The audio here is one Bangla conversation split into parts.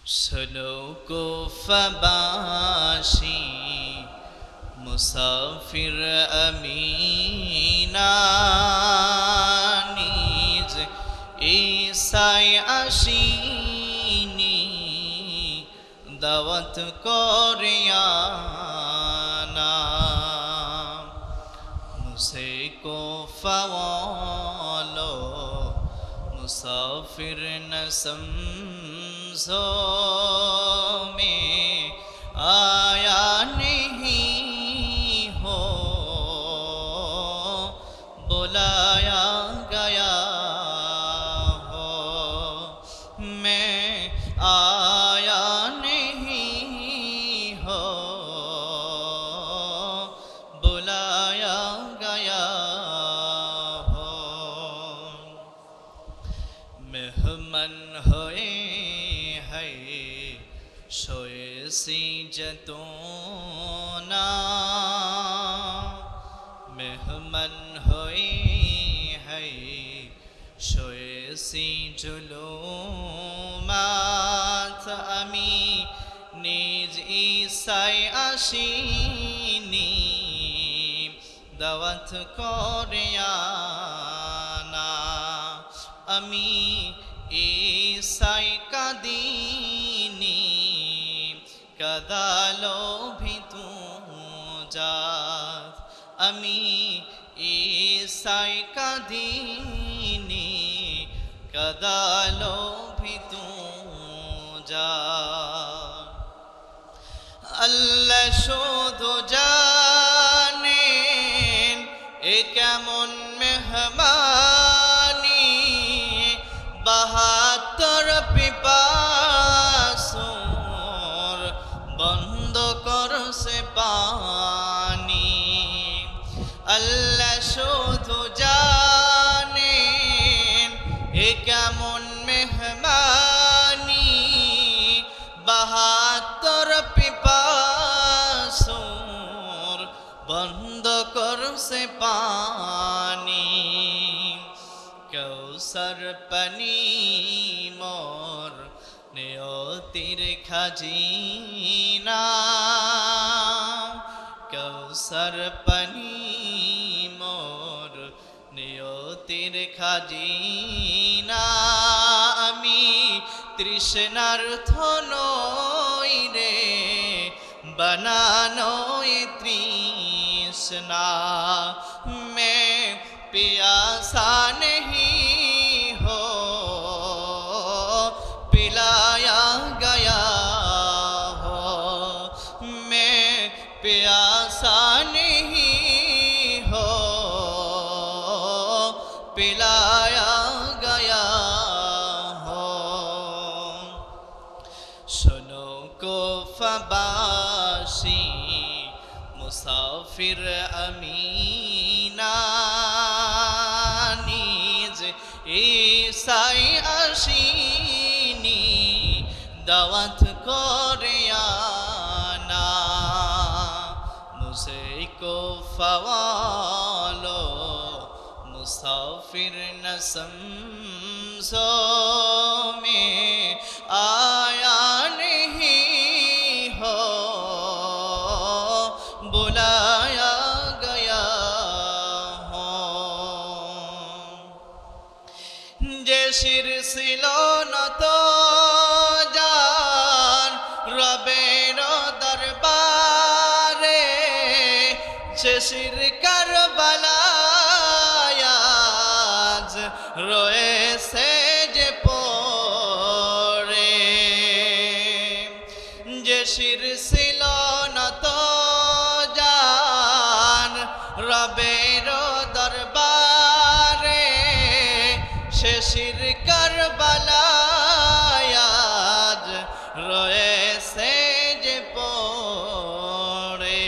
শোনো কুফাবাসী মুসাফির আমিনা নিজ ঈসায় আসিনি দাওয়াত করে আনা মুঝে কুফাওয়ালো मुसाफिर न समझो में आया नहीं हो बुलाया गया हो मैं आया नहीं हो बुलाया गया মেহমান হয়ে है শোয়েছি যতনা মেহমান হয়ে है শোয়েছি জুলুমাত আমি নিজ ঈসায় আসিনি দাওয়াত করে আনা আমি ঈসায় কাদিনি কাদালো ভিতু জাত আমি ঈসায় কাদিনি কাদালো ভিতু জাত আল্লাহ শুধু জানেন এ কেমন মেহমানি বাহাত্তর পিপাসুর বন্ধ করছে পানি আল্লাহ শুধু জানেন এ কেমন মেহমানি বাহাত্তর পিপাসুর বন্ধ করছে পানি কৌসর পানি মোর নিয়তির খাজিনা কৌসর পানি মোর নিয়তির খাজিনা আমি তৃষ্ণার্থ নই রে বানানো তৃষ্ণা মে प्यासा नहीं हो पिलाया गया हो मैं प्यासा नहीं हो पिलाया गया हो सुनो कुफाबासी मुसाफिर अमीना নিজ ঈসায় আসিনি দাওয়াত করে আনা মুঝে কুফাওয়ালো মুসাফির ন সমঝো में आया नहीं हो बुलाया गया हो যে শির ছিল নত জান রবের দরবারে সে শির কারবালায় আজ রয়েছে যে পড়ে যে শির ছিল নত জান রবের দরবারে সে শির কারবালায় আজ রয়েছে যে পড়ে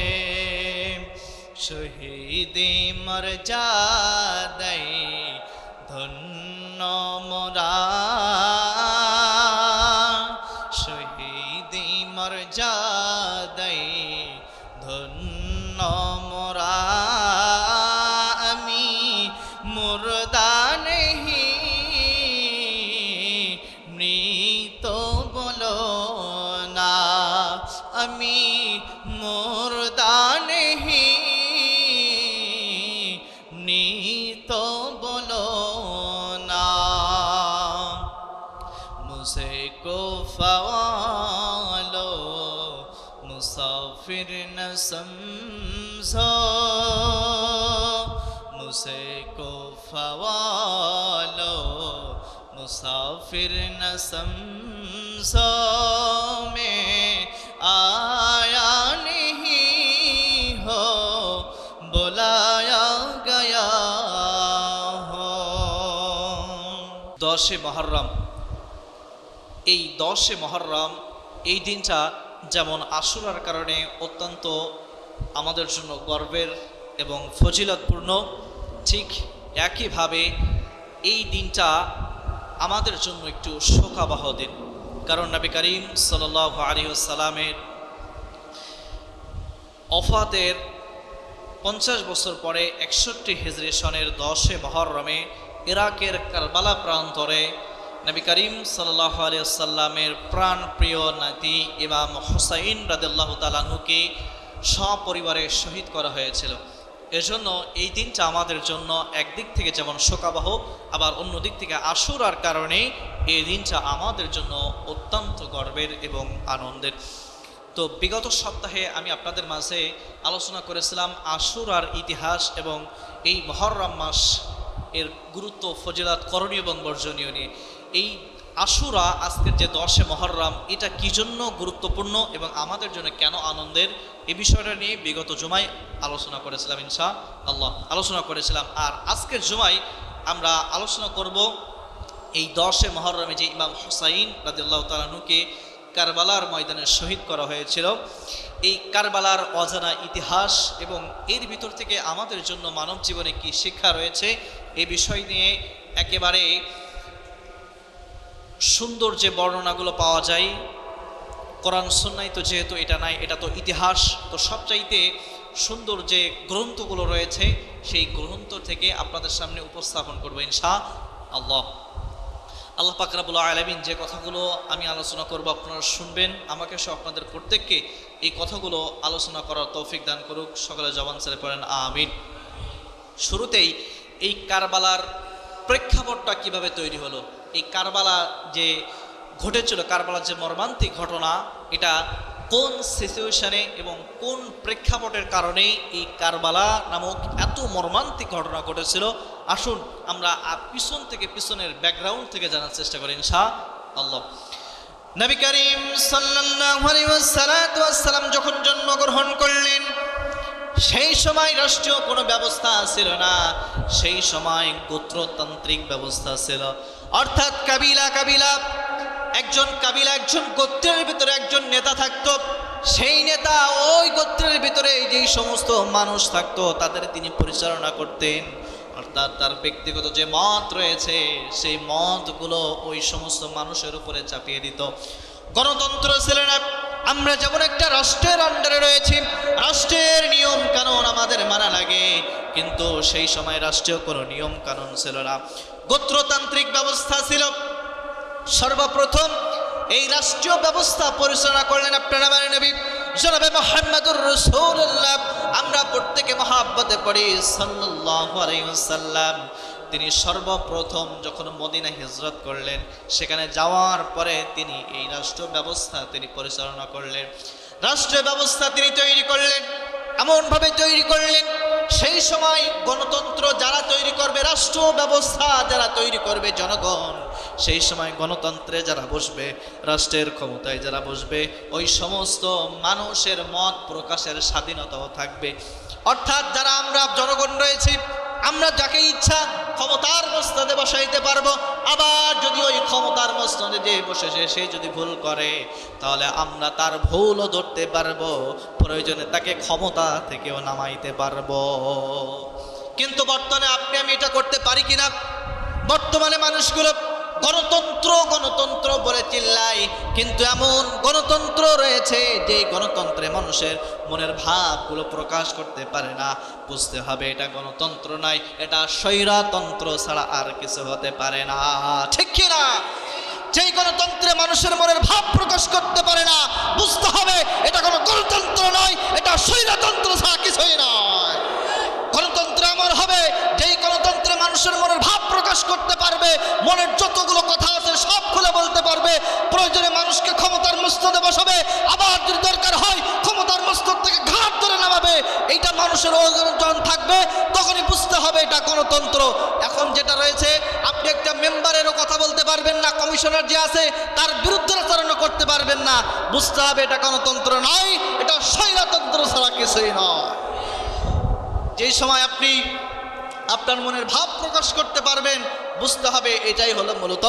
শহীদি মর্যাদায় ধন্য মোরা শহীদি মর্যাদায় ধন্য মোরা আমি মুর্দা नहीं মৃত বলো আমি মুর্দা নেহি নি তো বলো না, মুঝে কো ফওয়ালো মুসাফির ন সমঝো, मुझे को फवालो मुसाफिर न समझो, मैं आया नहीं हो बुलाया गया हो। 10 মুহররম, এই 10 মুহররম এই দিনটা যেমন আশুরার কারণে অত্যন্ত আমাদের জন্য গর্বের এবং ফজিলতপূর্ণ, ঠিক একইভাবে এই দিনটা আমাদের জন্য একটু শোকাবহ দিন। কারণ নবী করিম সাল্লাল্লাহু আলাইহি ওয়াসাল্লামের ওফাতের 50 বছর পরে 61 হিজরি সনের 10 মুহররমে ইরাকের কারবালা প্রান্তরে নবী করিম সাল্লাল্লাহু আলাইহি ওয়াসাল্লামের প্রাণপ্রিয় নাতি ইমাম হুসাইন রাদিয়াল্লাহু তাআলা আনহুকে সপরিবারে শহীদ করা হয়েছিল। এজন্য এই দিনটা আমাদের জন্য একদিক থেকে যেমন শোকাবহ, আবার অন্য দিক থেকে আশুরার কারণে এই দিনটা আমাদের জন্য অত্যন্ত গর্বের এবং আনন্দের। তো বিগত সপ্তাহে আমি আপনাদের মাঝে আলোচনা করেছিলাম আশুরার ইতিহাস এবং এই মুহররম মাস এর গুরুত্ব, ফজিলত, করণীয় এবং বর্জনীয় নিয়ে। এই আশুরা আজকের যে 10 মুহররম, এটা কি জন্য গুরুত্বপূর্ণ এবং আমাদের জন্য কেন আনন্দের, এই বিষয়টা নিয়ে বিগত জুমায় আলোচনা করেছিলাম, ইনশাআল্লাহ আলোচনা করেছিলাম। আর আজকের জুমায় আমরা আলোচনা করব এই 10 মুহররমে যে ইমাম হুসাইন রাদিয়াল্লাহু তাআলা আনহুকে কারবালার ময়দানে শহীদ করা হয়েছিল, এই কারবালার অজানা ইতিহাস এবং এর ভিতর থেকে আমাদের জন্য মানব জীবনে কি শিক্ষা রয়েছে, এই বিষয় নিয়ে একেবারে সুন্দর যে বর্ণনাগুলো পাওয়া যায় কোরআন সুন্নায়, তো যেহেতু এটা নাই, এটা তো ইতিহাস, তো সবচাইতে সুন্দর যে গ্রন্থগুলো রয়েছে সেই গ্রন্থ থেকে আপনাদের সামনে উপস্থাপন করবো ইনশাআল্লাহ। আল্লাহ পাক রব্বুল আলামিন যে কথাগুলো আমি আলোচনা করব আপনারা শুনবেন, আমাকে সহ আপনাদের প্রত্যেককে এই কথাগুলো আলোচনা করার তৌফিক দান করুক। সকলে জবান ছেড়ে পড়েন আমিন। শুরুতেই এই কারবালার প্রেক্ষাপটটা কিভাবে তৈরি হলো, এই কারবালা যে ঘটেছিল, কারবালার যে মর্মান্তিক ঘটনা, এটা কোন সিচুয়েশনে এবং কোন প্রেক্ষাপটের কারণে এই কারবালা নামক এত মর্মান্তিক ঘটনা ঘটেছিল, আসুন আমরা পিছন থেকে, পিছনের ব্যাকগ্রাউন্ড থেকে জানার চেষ্টা করি ইনশাআল্লাহ। নবী করিম সাল্লাল্লাহু আলাইহি ওয়াসাল্লাম যখন জন্মগ্রহণ করলেন, সেই সময় রাষ্ট্রীয় কোনো ব্যবস্থা ছিল না, সেই সময় গোত্রতান্ত্রিক ব্যবস্থা ছিল। অর্থাৎ কাবিলা একজন গোত্রের ভিতরে একজন নেতা থাকতো, সেই নেতা ওই গোত্রের ভিতরে যেই সমস্ত মানুষ থাকতো তাদের তিনি পরিচালনা করতেন। অর্থাৎ তার ব্যক্তিগত যে মত রয়েছে সেই মতগুলো ওই সমস্ত মানুষের উপরে চাপিয়ে দিত। গণতন্ত্র ছিল না। আমরা যেমন একটা রাষ্ট্রের আন্ডারে রয়েছি, রাষ্ট্রের নিয়ম কানুন আমাদের মানা লাগে, কিন্তু সেই সময় রাষ্ট্রীয় কোনো নিয়ম কানুন ছিল না, গোত্রতান্ত্রিক ব্যবস্থা ছিল। সর্বপ্রথম এই রাষ্ট্রীয় ব্যবস্থা পরিচালনা করলেন আপনার আমার নবী জনাবে মুহাম্মদুর রাসূলুল্লাহ। আমরা প্রত্যেকে মহাব্বতে পড়ি সাল্লাল্লাহু আলাইহি ওয়াসাল্লাম। তিনি সর্বপ্রথম যখন মদিনা হিজরত করলেন, সেখানে যাওয়ার পরে তিনি এই রাষ্ট্র ব্যবস্থা তিনি পরিচালনা করলেন। রাষ্ট্র ব্যবস্থা তিনি তৈরি করলেন, এমনভাবে তৈরি করলেন সেই সময় গণতন্ত্র যারা তৈরি করবে, রাষ্ট্র ব্যবস্থা যারা তৈরি করবে জনগণ, সেই সময় গণতন্ত্রে যারা বসবে, রাষ্ট্রের ক্ষমতায় যারা বসবে, ওই সমস্ত মানুষের মত প্রকাশের স্বাধীনতাও থাকবে। অর্থাৎ যারা আমরা জনগণ রয়েছি, আমরা যাকে ইচ্ছা ক্ষমতার মসনদে বসাইতে পারবো, আবার যদি ওই ক্ষমতার মসনদে যে বসেছে সে যদি ভুল করে, তাহলে আমরা তার ভুলও ধরতে পারবো, প্রয়োজনে তাকে ক্ষমতা থেকেও নামাইতে পারবো। কিন্তু বর্তমানে আপনি আমি এটা করতে পারি কিনা? বর্তমানে মানুষগুলো গণতন্ত্র গণতন্ত্র বলে চিল্লাই, কিন্তু এমন গণতন্ত্র রয়েছে যে গণতন্ত্রে মানুষের মনের ভাবগুলো প্রকাশ করতে পারে না। বুঝতে হবে এটা গণতন্ত্র নয়, এটা স্বৈরতন্ত্র ছাড়া আর কিছু হতে পারে না, ঠিক কিনা? যেই গণতন্ত্রে মানুষের মনের ভাব প্রকাশ করতে পারে না, বুঝতে হবে এটা কোনো বসাবে, আবার যদি দরকার হয় ক্ষমতার মস্তক থেকে ঘাট ধরে নামাবে। এইটা মানুষের ওজন থাকবে, তখনই বুঝতে হবে এটা গণতন্ত্র। এখন যেটা রয়েছে, আপনি একটা মেম্বারেরও কথা বলতে পারবেন না, কমিশনার যে আছে তার বিরুদ্ধে আচরণ করতে পারবেন না। বুঝতে হবে এটা গণতন্ত্র নয়, এটা স্বৈরতন্ত্র ছাড়া কিছুই নয়। যেই সময় আপনি আপনার মনের ভাব প্রকাশ করতে পারবেন, বুঝতে হবে এটাই হলো মূলত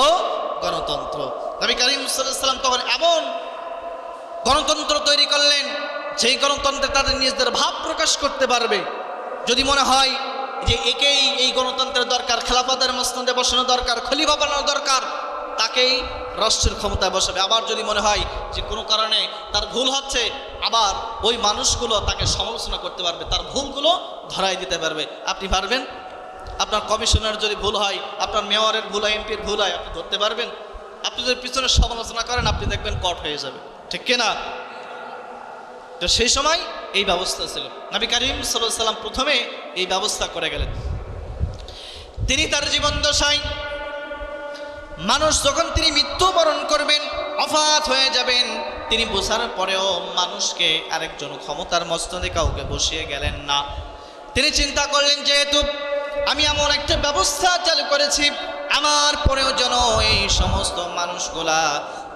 গণতন্ত্র। নবী করিম সাল্লাল্লাহু আলাইহি ওয়াসাল্লাম তখন এমন গণতন্ত্র তৈরি করলেন, যেই গণতন্ত্রে তাদের নিজেদের ভাব প্রকাশ করতে পারবে। যদি মনে হয় যে একেই এই গণতন্ত্রের দরকার, খেলাফতের মসনদে বসানো দরকার, খলিফা বানানো দরকার, তাকেই রাষ্ট্রের ক্ষমতায় বসাবে। আবার যদি মনে হয় যে কোনো কারণে তার ভুল হচ্ছে, আবার ওই মানুষগুলো তাকে সমালোচনা করতে পারবে, তার ভুলগুলো ধরাই দিতে পারবে। আপনি পারবেন? আপনার কমিশনার যদি ভুল হয়, আপনার মেয়রের ভুল হয়, এমপির ভুল হয়, আপনি ধরতে পারবেন? আপনি যদি পিছনে সমালোচনা করেন, আপনি দেখবেন কট হয়ে যাবে, ঠিক কিনা? তো সেই সময় এই ব্যবস্থা ছিল। নবী করিম সাল্লাল্লাহু আলাইহি ওয়াসাল্লাম প্রথমে এই ব্যবস্থা করে গেলেন। তিনি তার জীবন দশায় মানুষ যখন তিনি মৃত্যুবরণ করবেন, অফাত হয়ে যাবেন, তিনি বোঝার পরেও মানুষকে আরেকজন ক্ষমতার মস্তদে কাউকে বসিয়ে গেলেন না। তিনি চিন্তা করলেন, যেহেতু আমি এমন একটা ব্যবস্থা চালু করেছি, আমার পরেও যেন এই সমস্ত মানুষগুলা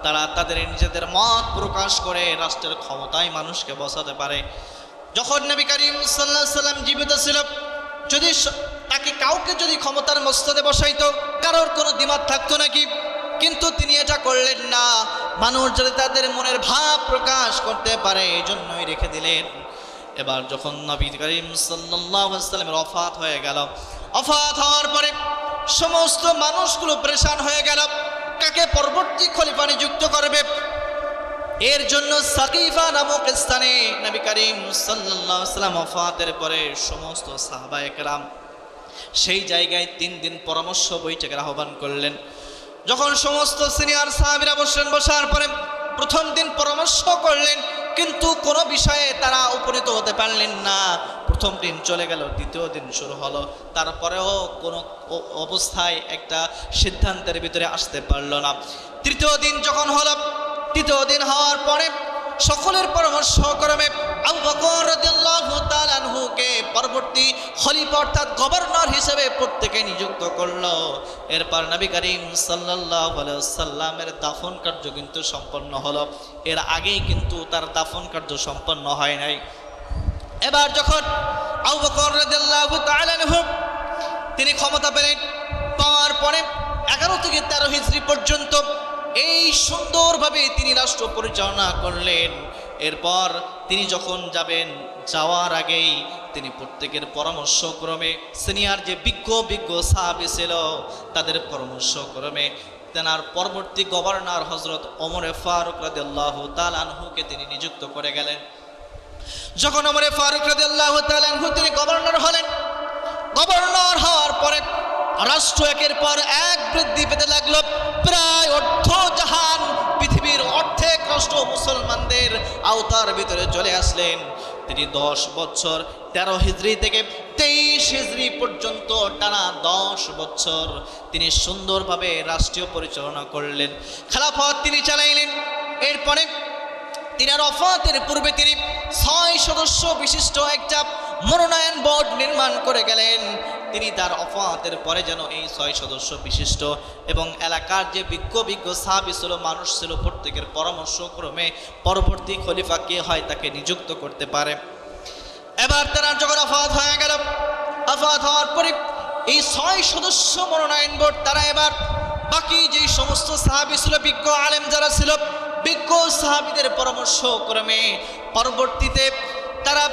তারা তাদের নিজেদের মত প্রকাশ করে রাষ্ট্রের ক্ষমতায় মানুষকে বসাতে পারে। যখন নবী করিম সাল্লাল্লাহু আলাইহি ওয়াসাল্লাম জীবিত ছিল, যদি তাকে কাউকে যদি ক্ষমতার মস্তদে বসাইতো, কারোর কোনো দ্বিমত থাকতো নাকি? কিন্তু তিনি এটা করলেন না। মানুষ যদি তাদের মনের ভাব প্রকাশ করতে পারে, এই জন্যই রেখে দিলেন। এবার যখন নবী করিম সাল্লাল্লাহু আলাইহি ওয়াসাল্লামের ওফাত হয়ে গেল, ওফাত হওয়ার পরে সমস্ত মানুষগুলো পরেশান হয়ে গেল, কাকে পরবর্তী খলিফা নিযুক্ত করবে। এর জন্য সাকিফা নামক স্থানে নবী করিম সাল্লাল্লাহু আলাইহি ওয়াসাল্লাম ওফাতের পরে সমস্ত সাহাবায়ে কেরাম সেই জায়গায় 3 দিন পরামর্শ বৈঠকের আহ্বান করলেন। যখন সমস্ত সিনিয়র সাহাবীরা বসলেন, বসার পরে প্রথম দিন পরামর্শ করলেন, কিন্তু কোনো বিষয়ে তারা উপনীত হতে পারলেন না। প্রথম দিন চলে গেল, দ্বিতীয় দিন শুরু হলো, তারপরেও কোনো অবস্থায় একটা সিদ্ধান্তের ভিতরে আসতে পারলো না। তৃতীয় দিন যখন হলো, তৃতীয় দিন হওয়ার পরে সকলের পরামর্শ ক্রমে আবু বকর রাদিয়াল্লাহু তাআলা আনহুকে পরবর্তী খলিফা অর্থাৎ গভর্নর হিসেবে প্রত্যেকে নিযুক্ত করলো। এরপর নবী করিম সাল্লাল্লাহু আলাইহি ওয়াসাল্লামের দাফন কার্য কিন্তু সম্পন্ন হলো। এর আগেই কিন্তু তার দাফন কার্য সম্পন্ন হয় নাই। এবার যখন আবু বকর রাদিয়াল্লাহু তাআলা আনহু তিনি ক্ষমতা পেলেন, পাওয়ার পরে 11 থেকে 13 হিজরি পর্যন্ত এই সুন্দরভাবে তিনি রাষ্ট্র পরিচালনা করলেন। এরপর তিনি যখন যাবেন, যাওয়ার আগেই তিনি প্রত্যেকের পরামর্শক্রমে সিনিয়র যে বিজ্ঞ সাহাবী ছিল তাদের পরামর্শক্রমে তেনার পরবর্তী গভর্নর হযরত ওমর ফারুক রাদিয়াল্লাহু তাআলা আনহুকে তিনি নিযুক্ত করে গেলেন। যখন ওমর ফারুক রাদিয়াল্লাহু তাআলা আনহু তিনি গভর্নর হলেন, গভর্নর হওয়ার পরে রাষ্ট্র একের পর এক বৃদ্ধি পেতে লাগলো। প্রায় অর্ধ জাহান, পৃথিবীর অর্ধেক রাষ্ট্র মুসলমানদের আওতার ভিতরে চলে আসলেন। তিনি 10 বছর 13 হিজরি থেকে 23 হিজরি পর্যন্ত টানা 10 বছর তিনি সুন্দরভাবে রাষ্ট্রীয় পরিচালনা করলেন, খেলাফত তিনি চালাইলেন। এরপরে তিনার ওফাতের পূর্বে তিনি 6 সদস্য বিশিষ্ট একটা মনোনয়ন বোর্ড নির্মাণ করে গেলেন। তিনি তার ওফাতের পরে যেন এই 6 সদস্য বিশিষ্ট এবং এলাকার যে বিজ্ঞ সাহাবী ছিল, মানুষ ছিল, প্রত্যেকের পরামর্শক্রমে পরবর্তী খলিফা কে হয় তাকে নিযুক্ত করতে পারে। এবার তারা যখন ওফাত হয়ে গেল, ওফাত হওয়ার পরে এই 6 সদস্য মনোনয়ন বোর্ড তারা এবার বাকি যেই সমস্ত সাহাবী ছিল, বিজ্ঞ আলেম যারা ছিল, বিজ্ঞ সাহাবীদের পরামর্শক্রমে পরবর্তীতে তারা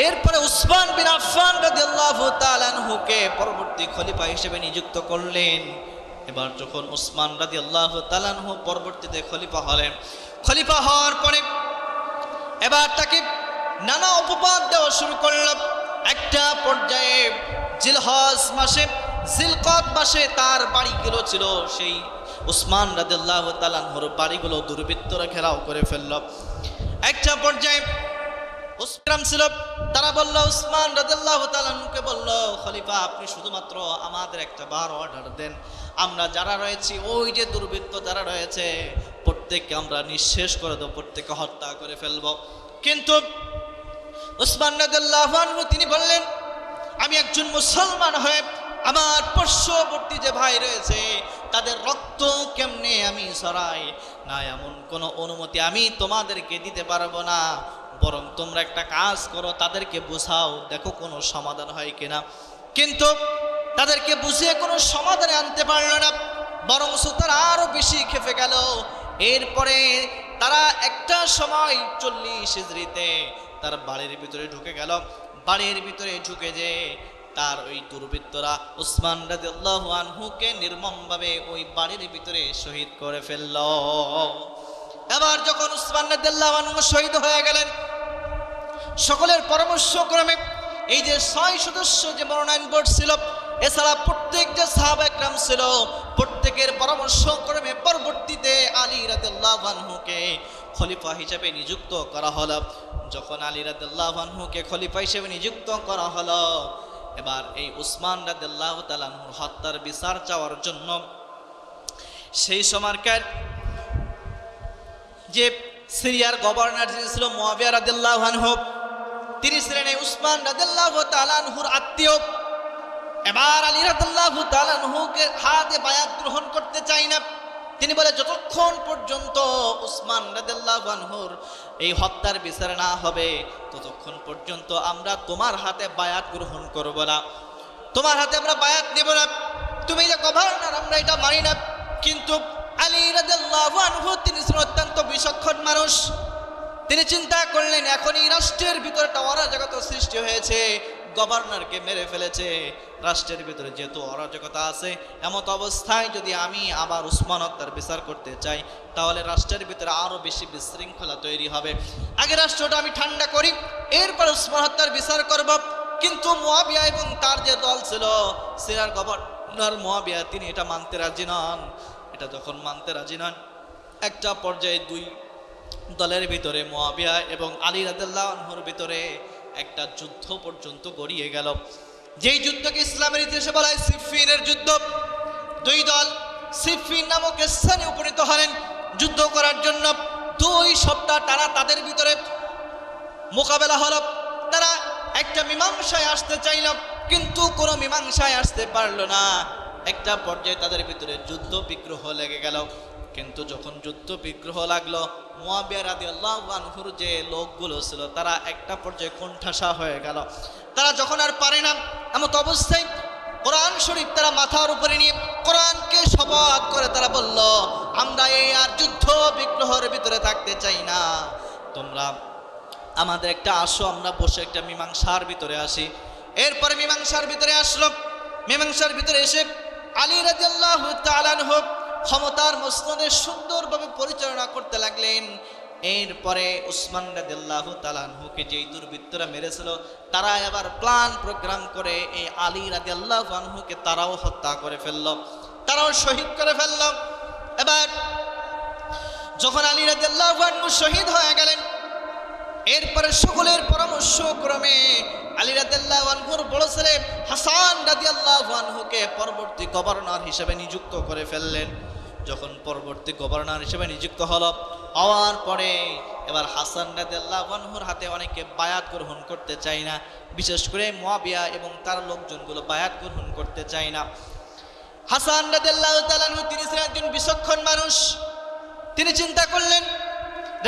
এরপরে উসমান বিন আফফান রাদিয়াল্লাহু তাআলা আনহুকে পরবর্তী খলিফা হিসেবে নিযুক্ত করলেন। এবার যখন উসমান রাদিয়াল্লাহু তাআলা আনহু পরবর্তীতে খলিফা হলেন, খলিফা হওয়ার পরে এবার তাকে নানা উপপাদ দেওয়া শুরু করল। একটা পর্যায়ে জিলহজ মাসে, জিলকদ মাসে তার বাড়িগুলো ছিল, সেই উসমান রাদিয়াল্লাহু তাআলা আনহুর বাড়িগুলো দুর্বৃত্তরা ঘেরাও করে ফেলল। একটা পর্যায়ে উসমান ছিল, তারা বলল, উসমান রাদিয়াল্লাহু তাআলা আনহুকে বলল, খলিফা আপনি শুধুমাত্র আমাদের একটা বার অর্ডার দেন, আমরা যারা রয়েছি ওই যে দুর্বৃত্ত যারা রয়েছে প্রত্যেককে আমরা নিঃশেষ করে দেব, প্রত্যেককে হত্যা করে ফেলব। কিন্তু উসমান রাদিয়াল্লাহু আনহু তিনি বললেন, আমি একজন মুসলমান হয়ে আমার পার্শ্ববর্তী যে ভাই রয়েছে তাদের রক্ত কেমনে আমি সরাই না, এমন কোনো অনুমতি আমি তোমাদেরকে দিতে পারবো না। বরং তোমরা একটা কাজ করো, তাদেরকে বোঝাও, দেখো কোনো সমাধান হয় কিনা। কিন্তু তাদেরকে বুঝিয়ে কোনো সমাধানে আনতে পারলো না, বরং তারা আরো বেশি খেপে গেল। এরপরে তারা একটা সময় 40 হিজরিতে তার বাড়ির ভিতরে ঢুকে গেল। বাড়ির ভিতরে ঢুকে যে তার ওই দুর্বৃত্তরা উসমান রাদিয়াল্লাহু আনহুকে নির্মমভাবে ওই বাড়ির ভিতরে শহীদ করে ফেলল। এবার যখন উসমান রাদিয়াল্লাহু আনহু শহীদ হয়ে গেলেন, সকলের পরামর্শক্রমে এই যে 6 সদস্য যে মনোনয়ন বোর্ড ছিল, এছাড়া প্রত্যেক যে সাহাবা একরাম ছিল, প্রত্যেকের পরামর্শক্রমে পরবর্তীতে আলী রাদিয়াল্লাহু আনহুকে খলিফা হিসেবে নিযুক্ত করা হলো। যখন আলী রাদিয়াল্লাহু আনহুকে খলিফা হিসেবে নিযুক্ত করা হলো, এবার এই উসমান রাদিয়াল্লাহু তাআলা আনহুর হত্যার বিচার চাওয়ার জন্য সেই সময়কার যে সিরিয়ার গভর্নর যিনি ছিল মুয়াবিয়া রাদিয়াল্লাহু আনহু, তিনি ছিলেন এই উসমান রাদিয়াল্লাহু তাআলা আনহুর আত্মীয়। এবার আলী রাদিয়াল্লাহু তাআলা আনহুকে হাতে বায়াত গ্রহণ করতে চাই না। তিনি বলে, যতক্ষণ পর্যন্ত উসমান রাদিয়াল্লাহু আনহুর এই হত্যার বিচার না হবে ততক্ষণ পর্যন্ত আমরা তোমার হাতে বায়াত গ্রহণ করব না, তোমার হাতে আমরা বায়াত নেব না, তুমি যে গভর্নর আমরা এটা মানি না। কিন্তু আলী রাদিয়াল্লাহু আনহু তিনি ছিলেন অত্যন্ত বিচক্ষণ মানুষ। তিনি চিন্তা করলেন, এখন এই রাষ্ট্রের ভিতরে একটা অরাজকতা সৃষ্টি হয়েছে, গভর্নরকে মেরে ফেলেছে, রাষ্ট্রের ভিতরে যেহেতু অরাজকতা আছে, এমত অবস্থায় যদি আমি আবার উসমান হত্যার বিচার করতে চাই তাহলে রাষ্ট্রের ভিতরে আরো বেশি বিশৃঙ্খলা তৈরি হবে। আগে রাষ্ট্রটা আমি ঠান্ডা করি, এরপর উসমান হত্যার বিচার করব। কিন্তু মুয়াবিয়া এবং তার যে দল ছিল, সিরিয়ার গভর্নর মুয়াবিয়া, তিনি এটা মানতে রাজি নন। এটা যখন মানতে রাজি নন, একটা পর্যায়ে দুই দলের ভিতরে মুয়াবিয়া এবং আলী রাদিয়াল্লাহু আনহুর ভিতরে একটা যুদ্ধ পর্যন্ত গড়িয়ে গেল, যেই যুদ্ধকে ইসলামের ইতিহাসে বলা হয় সিফফিনের যুদ্ধ। দুই দল সিফফিন নামক স্থানে উপনীত হলেন যুদ্ধ করার জন্য। 2 সপ্তাহ টানা তাদের ভিতরে মোকাবেলা হলো। তারা একটা মীমাংসায় আসতে চাইল, কিন্তু কোনো মীমাংসায় আসতে পারলো না। একটা পর্যায়ে তাদের ভিতরে যুদ্ধ বিগ্রহ লেগে গেল। কিন্তু যখন যুদ্ধ বিগ্রহ লাগলো, মুয়াবিয়া রাদিয়াল্লাহু আনহুর যে লোকগুলো ছিল তারা একটা পর্যায়ে কোণঠাসা হয়ে গেল। তারা যখন আর পারে না, এমত অবস্থায় কোরআন শরীফ তারা মাথার উপরে নিয়ে কোরআনকে শপথ করে তারা বলল, আমরা এই আর যুদ্ধ বিগ্রহের ভিতরে থাকতে চাই না, তোমরা আমাদের একটা আসো, আমরা বসে একটা মীমাংসার ভিতরে আসি। এরপরে মীমাংসার ভিতরে আসলো। মীমাংসার ভিতরে এসে আলী রাদিয়াল্লাহু তাআলা আনহু ক্ষমতার মসনদে সুন্দরভাবে পরিচালনা করতে লাগলেন। এরপরে উসমান রাদিয়াল্লাহু তাআলা আনহুকে যেই দুর্বৃত্তরা মেরেছিল, তারা এবার প্ল্যান প্রোগ্রাম করে এই আলী রাদিয়াল্লাহু আনহুকে তারাও হত্যা করে ফেলল, তারাও শহীদ করে ফেলল। এবার যখন আলী রাদিয়াল্লাহু আনহু শহীদ হয়ে গেলেন, এরপরে সকলের পরামর্শ ক্রমে আলী রাদিয়াল্লাহু আনহুর বড় ছেলে হাসান রাদিয়াল্লাহু আনহুকে পরবর্তী গভর্নর হিসেবে নিযুক্ত করে ফেললেন। যখন পরবর্তী গভর্নর হিসেবে নিযুক্ত হলো, হওয়ার পরে এবার হাসান রাদিয়াল্লাহু আনহুর হাতে অনেকে বায়াত গ্রহণ করতে চায় না, বিশেষ করে মুয়াবিয়া এবং তার লোকজনগুলো বায়াত গ্রহণ করতে চায় না। হাসান রাদিয়াল্লাহু তাআলা আনহু তিনি ছিলেন একজন বিচক্ষণ মানুষ। তিনি চিন্তা করলেন,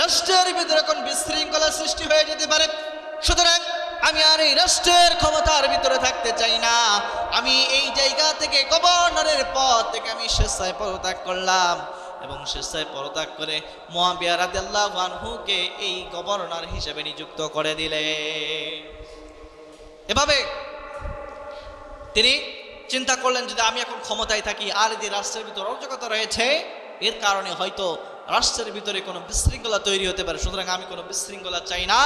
রাষ্ট্রের ভিতরে কোন বিশৃঙ্খলা সৃষ্টি হয়ে যেতে পারে, সুতরাং আমি আর এই রাষ্ট্রের ক্ষমতার ভিতরে থাকতে চাই না। আমি এই জায়গা থেকে গভর্নরের পদ থেকে আমি স্বেচ্ছায় পদত্যাগ করলাম এবং স্বেচ্ছায় পদত্যাগ করে মুয়াবিয়া রাদিয়াল্লাহু আনহুকে এই গভর্নর হিসেবে নিযুক্ত করে দিলেন। এভাবে তিনি চিন্তা করলেন, যদি আমি এখন ক্ষমতায় থাকি আর যে রাষ্ট্রের ভিতরে অরাজকতা রয়েছে, এর কারণে হয়তো রাষ্ট্রের ভিতরে কোনো বিশৃঙ্খলা তৈরি হতে পারে, সুতরাং আমি কোনো বিশৃঙ্খলা চাই না,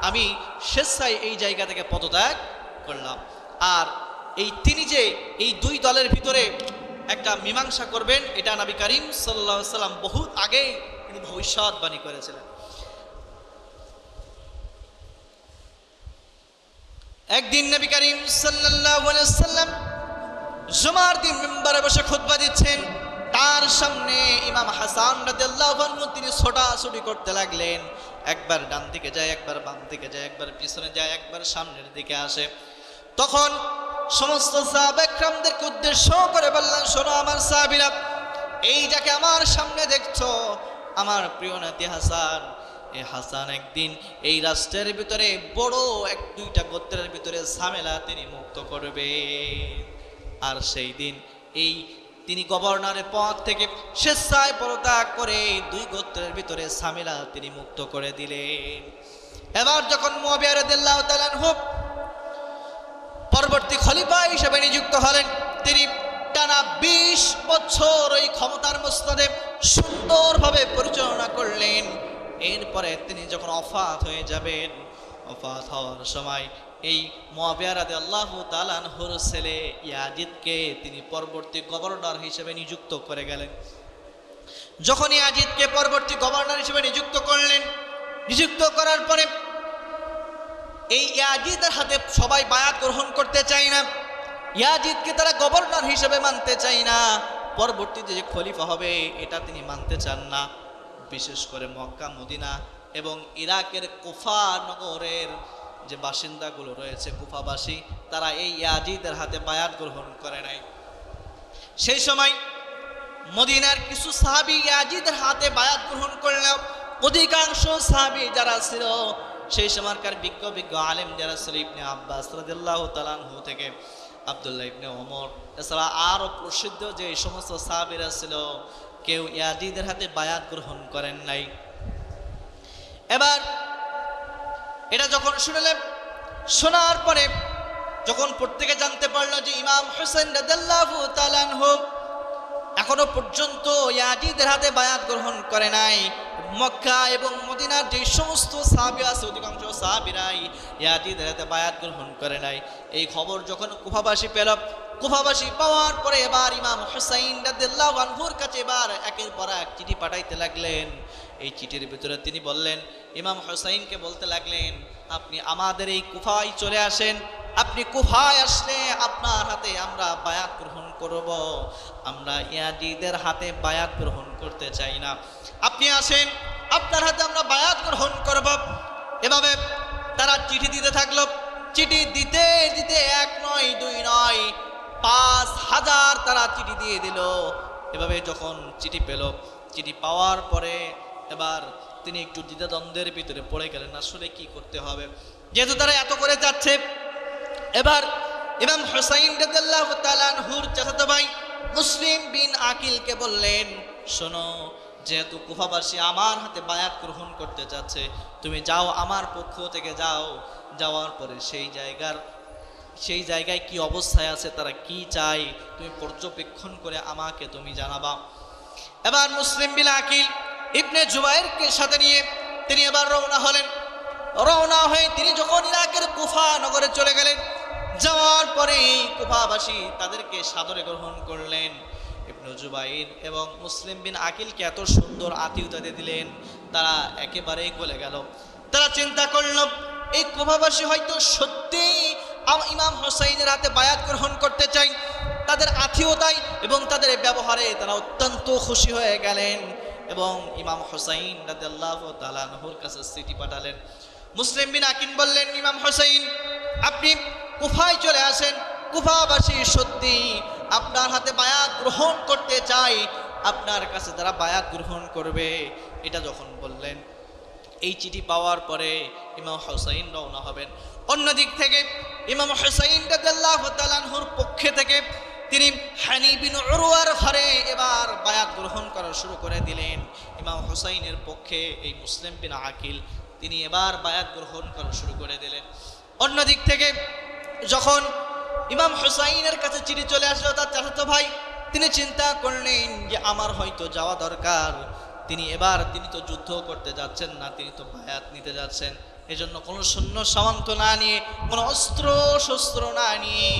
আমি স্বেচ্ছায় এই জায়গা থেকে পদত্যাগ করলাম। আর তিনি যে এই দুই দলের ভিতরে একটা মীমাংসা করবেন, এটা নবী করিম সাল্লাল্লাহু আলাইহি সাল্লাম বহুত আগেই তিনি ভবিষ্যৎবাণী করেছিলেন। একদিন নবী করিম সাল্লাল্লাহু আলাইহি ওয়াসাল্লাম জুমার দিন মিম্বারে বসে খুতবা দিচ্ছেন। তার সামনে ইমাম হাসান রাদিয়াল্লাহু আনহু তিনি ছোটাছুটি করতে লাগলেন। একবার ডান দিকে যায়, একবার বাম দিকে যায়, একবার পিছনে যায়, একবার সামনের দিকে আসে। তখন সমস্ত সাহাবায়ে কেরামদেরকে উদ্দেশ্য করে বললেন, শোনো আমার সাহাবীরা, এই যাকে আমার সামনে দেখছো আমার প্রিয় নাতি হাসান, এই হাসান একদিন এই রাষ্ট্রের ভিতরে বড় এক দুইটা গোত্রের ভিতরে ঝামেলা তিনি মুক্ত করবে। আর সেই দিন এই তিনি গভর্নরের পদ থেকে স্বেচ্ছায় পদত্যাগ করে দুই গোত্রের ভিতরে ঝামেলা তিনি মুক্ত করে দিলেন। এবার যখন মুআবিয়া রাদিয়াল্লাহু তাআলা আনহু পরবর্তী খলিফা হিসেবে নিযুক্ত হলেন, তিনি টানা ২০ বছর ওই ক্ষমতার মসনদে সুন্দরভাবে পরিচালনা করলেন। এরপরে তিনি যখন ওফাত হয়ে যাবেন, ওফাত হওয়ার সময় এই মুআবিয়া রাদিয়াল্লাহু তাআলা আনহুর ছেলে ইয়াজিদকে তিনি পরবর্তী গভর্নর হিসেবে নিযুক্ত করে গেলেন। যখন ইয়াজিদকে পরবর্তী গভর্নর হিসেবে নিযুক্ত করলেন, নিযুক্ত করার পরে এই ইয়াজিদের হাতে সবাই বায়াত গ্রহণ করতে চায় না, ইয়াজিদকে তারা গভর্নর হিসেবে মানতে চায় না, পরবর্তীতে যে খলিফা হবে এটা তিনি মানতে চান না। বিশেষ করে মক্কা মদিনা এবং ইরাকের কুফা নগরের যে বাসিন্দাগুলো রয়েছে কুফাবাসী, তারা এই ইয়াজিদের হাতে বায়াত গ্রহণ করে নাই। সেই সময় মদিনার কিছু সাহাবী ইয়াজিদের হাতে বায়াত গ্রহণ করলেও অধিকাংশ সাহাবী যারা ছিল সেই সময়কার বিজ্ঞ আলেম যারা ছিল, ইবনে আব্বাস রাদিয়াল্লাহু তাআলা আনহু থেকে আব্দুল্লাহ ইবনে ওমর, এছাড়া আরও প্রসিদ্ধ যে সমস্ত সাহাবীরা ছিল, কেউ ইয়াজিদের হাতে বায়াত গ্রহণ করেন নাই। এবার এটা যখন শুনলেন, শোনার পরে যখন প্রত্যেকে জানতে পারলো যে ইমাম হোসেন রাদিয়াল্লাহু তাআলা আনহু এখনো পর্যন্ত ইয়াজিদের হাতে বায়াত গ্রহণ করে নাই, মক্কা এবং মদিনার যে সমস্ত সাহাবী আছে অধিকাংশ সাহাবীরাই ইয়াজিদের হাতে বায়াত গ্রহণ করে নাই, এই খবর যখন কুফাবাসী পেল, কুফাবাসী পাওয়ার পরে এবার ইমাম হুসাইন রাদিয়াল্লাহু আনহুর কাছে এবার একের পর এক চিঠি পাঠাইতে লাগলেন। এই চিঠির ভিতরে তিনি বললেন, ইমাম হুসাইনকে বলতে লাগলেন, আপনি আমাদের এই কুফায় চলে আসেন, আপনি কুফায় আসলে আপনার হাতে আমরা বায়াত গ্রহণ করব, আমরা ইয়াজিদের হাতে বায়াত গ্রহণ করতে চাই না, আপনি আসেন, আপনার হাতে আমরা বায়াত গ্রহণ করব। এভাবে তারা চিঠি দিতে থাকলো। চিঠি দিতে দিতে এক নয় দুই নয় ৫,০০০ তারা চিঠি দিয়ে দিল। এভাবে যখন চিঠি পেল, চিঠি পাওয়ার পরে এবার তিনি একটু দ্বিধাদ্বন্দ্বের ভিতরে পড়ে গেলেন, আসলে কি করতে হবে, যেহেতু তারা এত করে যাচ্ছে। এবার ইমাম হুসাইন রাদিয়াল্লাহু তাআলা আনহুর চাচাতো ভাই মুসলিম বিন আকিলকে বললেন, শোনো, যেহেতু কুফাবাসী আমার হাতে বায়াত গ্রহণ করতে যাচ্ছে, তুমি যাও, আমার পক্ষ থেকে যাও, যাওয়ার পরে সেই জায়গায় কি অবস্থায় আছে, তারা কি চায়, তুমি পর্যবেক্ষণ করে আমাকে তুমি জানাবা। এবার মুসলিম বিন আকিল ইবনে জুবাইরকে সাথে নিয়ে তিনি এবার রওনা হলেন। রওনা হয়ে তিনি যখন ইরাকের কুফা নগরে চলে গেলেন, যাওয়ার পরে কুফাবাসী তাদেরকে সাদরে গ্রহণ করলেন। ইবনে জুবাইর এবং মুসলিম বিন আকিলকে এত সুন্দর আতিথ্য দিলেন, তারা একেবারেই গলে গেল। তারা চিন্তা করল, এই কুফাবাসী হয়তো সত্যি ইমাম হুসাইনের হাতে বায়াত গ্রহণ করতে চাই। তাদের আতিথ্যতায় এবং তাদের ব্যবহারে তারা অত্যন্ত খুশি হয়ে গেলেন এবং ইমাম হুসাইন রাদিয়াল্লাহু তাআলা আনহুর কাছে চিঠি পাঠালেন। মুসলিম বিন আকিল বললেন, ইমাম হুসাইন, আপনি কুফায় চলে আসেন, কুফাবাসী সত্যি আপনার হাতে বায়াত গ্রহণ করতে চাই, আপনার কাছে তারা বায়াত গ্রহণ করবে। এটা যখন বললেন, এই চিঠি পাওয়ার পরে ইমাম হুসাইন রওনা হবেন। অন্যদিক থেকে ইমাম হুসাইন রাদিয়াল্লাহু তাআলা আনহুর পক্ষে থেকে তিনি হানি বিন উরওয়ার ঘরে এবার বায়াত গ্রহণ করা শুরু করে দিলেন। ইমাম হুসাইনের পক্ষে এই মুসলিম বিন আকিল তিনি এবার বায়াত গ্রহণ করা শুরু করে দিলেন। অন্যদিক থেকে যখন ইমাম হুসাইনের কাছে চিঠি চলে আসলো তার চাচাতো ভাই, তিনি চিন্তা করলেন যে আমার হয়তো যাওয়া দরকার। তিনি তো যুদ্ধ করতে যাচ্ছেন না, তিনি তো বায়াত নিতে যাচ্ছেন। এজন্য কোনো সৈন্য সামন্ত না নিয়ে, কোনো অস্ত্র শস্ত্র না নিয়ে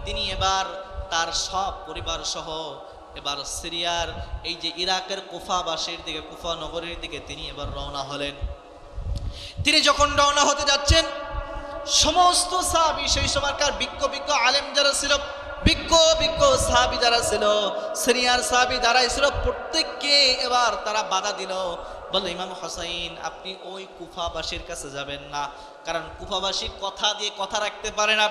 তিনি এবার তার সব পরিবার সহ এবার সিরিয়ার এই যে ইরাকের কুফাবাসীর দিকে, কুফা নগরীর দিকে তিনি এবার রওনা হলেন। তিনি যখন রওনা হতে যাচ্ছেন, সমস্ত সাহাবী, সেই সময়কার বিজ্ঞ আলেম যারা ছিল, বিজ্ঞ সাহাবী যারা ছিল, সিনিয়র সাহাবী যারা ছিল, প্রত্যেককে এবার তারা বাধা দিল। বলল, ইমাম হোসাইন আপনি ওই কুফাবাসীর কাছে যাবেন না, কারণ কুফাবাসী কথা দিয়ে কথা রাখতে পারে না।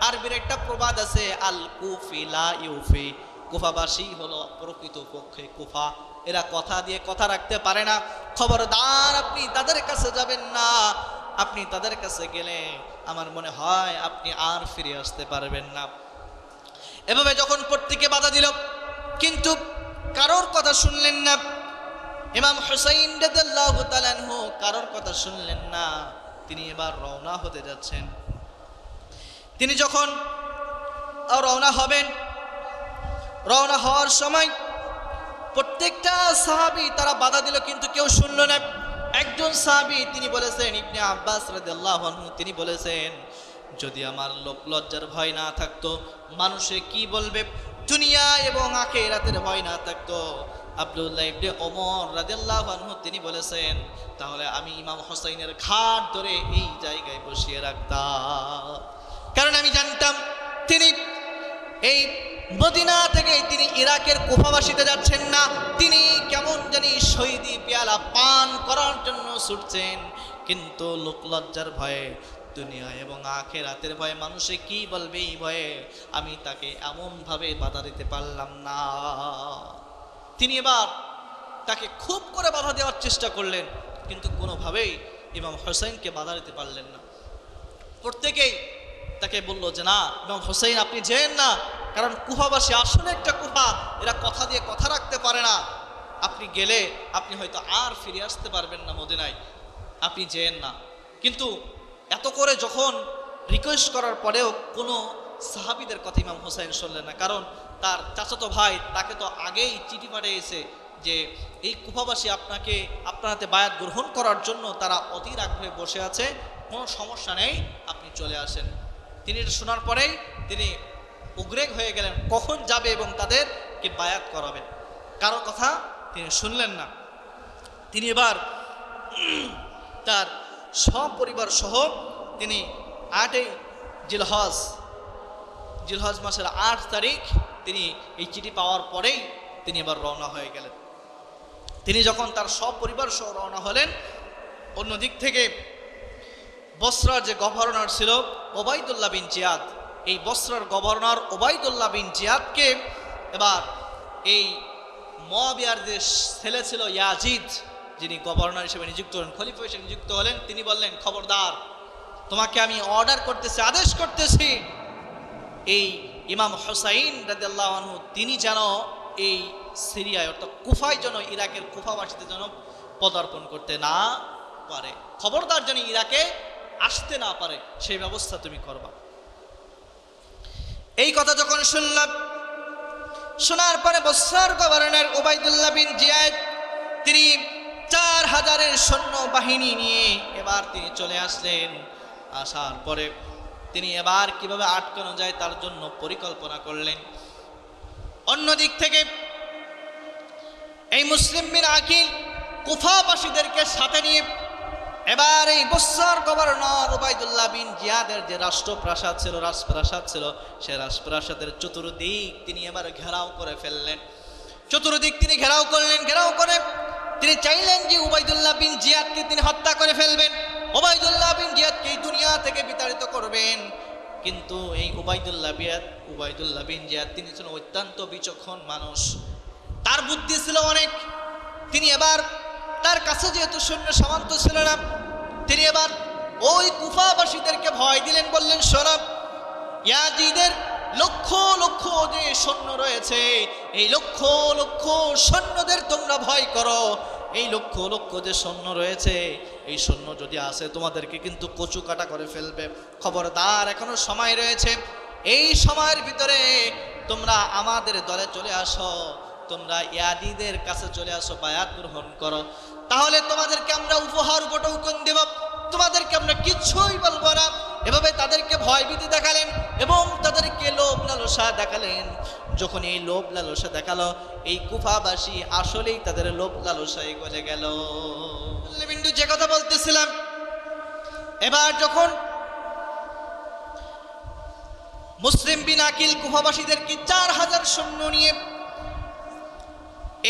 আরবির একটা প্রবাদ আছে, আল কুফি লা ইউফি, কুফাবাসী হলো প্রকৃত পক্ষে কুফা, এরা কথা দিয়ে কথা রাখতে পারে না। খবরদার আপনি তাদের কাছে যাবেন না, আপনি তাদের কাছে গেলে আমার মনে হয় আপনি আর ফিরে আসতে পারবেন না। এভাবে যখন প্রত্যেকে বাধা দিল, কিন্তু কারোর কথা শুনলেন না। ইমাম হুসাইন রাদিয়াল্লাহু তাআলা আনহু কারোর কথা শুনলেন না। তিনি এবার রওনা হতে যাচ্ছেন। তিনি যখন রওনা হবেন, রওনা হওয়ার সময় প্রত্যেকটা সাহাবী তারা বাধা দিল, কিন্তু কেউ শুনল না। একজন সাহাবী তিনি বলেছেন, ইবনে আব্বাস রাদিয়াল্লাহু আনহু তিনি বলেছেন, যদি আমার লোক লজ্জার ভয় না থাকতো, মানুষে কি বলবে, দুনিয়া এবং আখিরাতের ভয় না থাকতো, আব্দুল্লাহ ইবনে ওমর রাদিয়াল্লাহু আনহু তিনি বলেছেন, তাহলে আমি ইমাম হোসাইনের ঘাট ধরে এই জায়গায় বসিয়ে রাখতাম। কারণ আমি জানতাম তিনি এই মদিনা থেকে তিনি ইরাকের কুফাবাসীতে যাচ্ছেন না, তিনি কেমন জানি শহীদি পেয়ালা পান করার জন্য ছুটছেন। কিন্তু লোকলজ্জার ভয়ে, দুনিয়া এবং আখিরাতের ভয়ে, মানুষে কি বলবে এই ভয়ে আমি তাকে এমনভাবে বাধা দিতে পারলাম না। তিনি এবার তাকে খুব করে বাধা দেওয়ার চেষ্টা করলেন, কিন্তু কোনোভাবেই ইমাম হোসেনকে বাধা দিতে পারলেন না। প্রত্যেকেই তাকে বলল যে না ইমাম হোসেন আপনি যেন না, কারণ কুফাবাসী আসলে একটা কুফা, এরা কথা দিয়ে কথা রাখতে পারে না, আপনি গেলে আপনি হয়তো আর ফিরে আসতে পারবেন না মদিনায়, আপনি যেন না। কিন্তু এত করে যখন রিকোয়েস্ট করার পরেও কোনো সাহাবীদের কথা ইমাম হোসেন শুনলেন না, কারণ তার চাচাতো ভাই তাকে তো আগেই চিঠি পাঠিয়েছে যে এই কুফাবাসী আপনার হাতে বায়াত গ্রহণ করার জন্য তারা অধীর আগ্রহে বসে আছে, কোনো সমস্যা নেই, আপনি চলে আসেন। তিনি এটা শোনার পরেই তিনি উদ্গ্রীব হয়ে গেলেন কখন যাবে এবং তাদেরকে বায়াত করাবেন। কারো কথা তিনি শুনলেন না। তিনি এবার তার সপরিবার সহ তিনি 8ই জিলহজ মাসের 8 তারিখ তিনি এই চিঠি পাওয়ার পরেই তিনি এবার রওনা হয়ে গেলেন। তিনি যখন তার সপরিবার সহ রওনা হলেন, অন্যদিক থেকে বসরার যে গভর্নর ছিল ওবাইদুল্লাহ বিন জিয়াদ, এই বসরার গভর্নর ওবাইদুল্লাহ বিন জিয়াদকে এবার এই মুয়াবিয়ার যে ছেলে ছিল ইয়াজিদ, যিনি গভর্নর হিসেবে নিযুক্ত হলেন, খলিফা হিসেবে নিযুক্ত হলেন, তিনি বললেন, খবরদার তোমাকে আমি অর্ডার করতেছি, আদেশ করতেছি, এই ইমাম হোসাইন রাদিয়াল্লাহু আনহু তিনি যেন এই সিরিয়ায় অর্থাৎ কুফায় যেন, ইরাকের কুফাবাসীতে যেন পদার্পণ করতে না পারে, খবরদার যেন ইরাকে আসতে না পারে, সেই ব্যবস্থা তুমি করবা। এই কথা যখন শুনলাম, শোনার পরে বসরার গভর্নর ওবাইদুল্লাহ বিন জিয়াদ তিনি 4000-এর সৈন্য বাহিনী নিয়ে এবার তিনি চলে আসলেন। আসার পরে তিনি এবার কিভাবে আটকানো যায় তার জন্য পরিকল্পনা করলেন। অন্যদিক থেকে এই মুসলিম বিন আকিল কুফাবাসীদেরকে সাথে নিয়ে এবার এই বসরার গভর্নর ওবাইদুল্লাহ বিন জিয়াদের যে রাজপ্রাসাদ ছিল, সে রাজপ্রাসাদের চতুর্দিক তিনি এবার ঘেরাও করে ফেললেন। চতুর্দিক তিনি ঘেরাও করলেন, ঘেরাও করে তিনি চাইলেন যে উবাইদুল্লাহ বিন জিয়াদকে তিনি হত্যা করে ফেলবেন, উবাইদুল্লাহ বিন জিয়াদকে এই দুনিয়া থেকে বিতাড়িত করবেন। কিন্তু এই উবাইদুল্লাহ বিন জিয়াদ তিনি ছিলেন অত্যন্ত বিচক্ষণ মানুষ, তার বুদ্ধি ছিল অনেক। তিনি এবার তার কাছে যেহেতু সৈন্য সামন্ত ছিল না, তিনি এবার ওই কুফাবাসীদেরকে ভয় দিলেন, বললেন, শোনো, ইয়াজিদের লক্ষ লক্ষ যে সৈন্য রয়েছে, এই লক্ষ লক্ষ সৈন্যদের তোমরা ভয় করো, এই লক্ষ লক্ষ যে সৈন্য রয়েছে, এই সৈন্য যদি আসে তোমাদেরকে কিন্তু কচু কাটা করে ফেলবে, খবরদার এখনো সময় রয়েছে, এই সময়ের ভিতরে তোমরা আমাদের দলে চলে আসো, তোমরা ইয়াজিদের কাছে চলে আসো, বায়াত গ্রহণ করো, তাহলে তোমাদেরকে আমরা উপহার উপটৌকন দেব, তোমাদেরকে আমরা কিচ্ছুই বলবো না। এভাবে তাদেরকে ভয়ভীতি দেখালেন এবং তাদেরকে লোভ লালসা দেখালেন। যখন এই লোভ লালসা দেখালো, এই কুফাবাসী আসলেই তাদের লোভ লালসায় গলে গেল। বিন্দু যে কথা বলতেছিলাম, এবার যখন মুসলিম বিন আকিল কুফাবাসীদেরকে 4000 সৈন্য নিয়ে